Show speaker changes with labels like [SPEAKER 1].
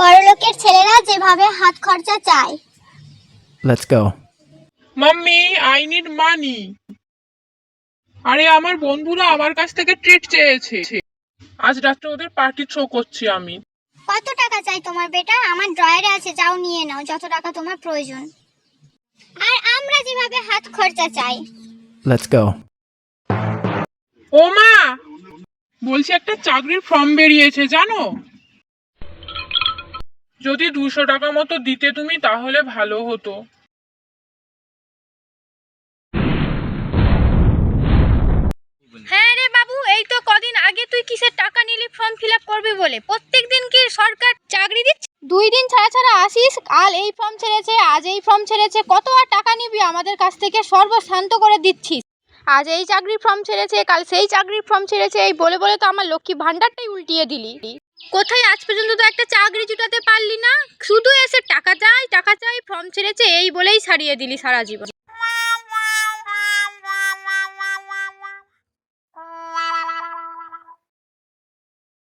[SPEAKER 1] বড়লোকের ছেলেরা যেভাবে হাত খরচা চায়।
[SPEAKER 2] Let's go.
[SPEAKER 3] Mummy, I need money. আরে আমার বন্ধুরা আমার কাছ থেকে ট্রিট চেয়েছে। আজ রাত্রে ওদের পার্টি থ্রো করছি আমি।
[SPEAKER 1] কত টাকা চাই তোমার বেটা? আমার ড্রয়ারে আছে, যাও নিয়ে নাও যত টাকা তোমার প্রয়োজন। আর আমরা যেভাবে হাত খরচা চাই।
[SPEAKER 2] Let's go.
[SPEAKER 3] ও মা, বলছি একটা চাকরির ফর্ম বেরিয়েছে জানো? যদি 200 টাকা মতো দিতে তুমি তাহলে ভালো হতো।
[SPEAKER 4] হ্যাঁ রে বাবু, এই তো কদিন আগে তুই কিসের টাকা নিলি ফর্ম ফিল আপ করবি বলে? প্রত্যেকদিন কি সরকার চাকরি দিচ্ছে? 2 দিন ছাড়া ছাড়া আসিস, কাল এই ফর্ম ছেড়েছে, আজ এই ফর্ম ছেড়েছে, কত আর টাকা নিবি আমাদের কাছ থেকে? সর্বশান্ত করে দিচ্ছিস। আজ এই চাকরির ফর্ম ছেড়েছে, কাল সেই চাকরির ফর্ম ছেড়েছে, এই বলে বলে তো আমার লক্ষ্মী ভান্ডারটাই উল্টিয়ে দিলি। কোথায় আজ পর্যন্ত তো একটা চাকরি জুটাতে পারলি না, শুধু এসে টাকা চাই টাকা চাই, ফর্ম ছেড়েছে এই বলেই ছাড়িয়ে দিলি সারা জীবন।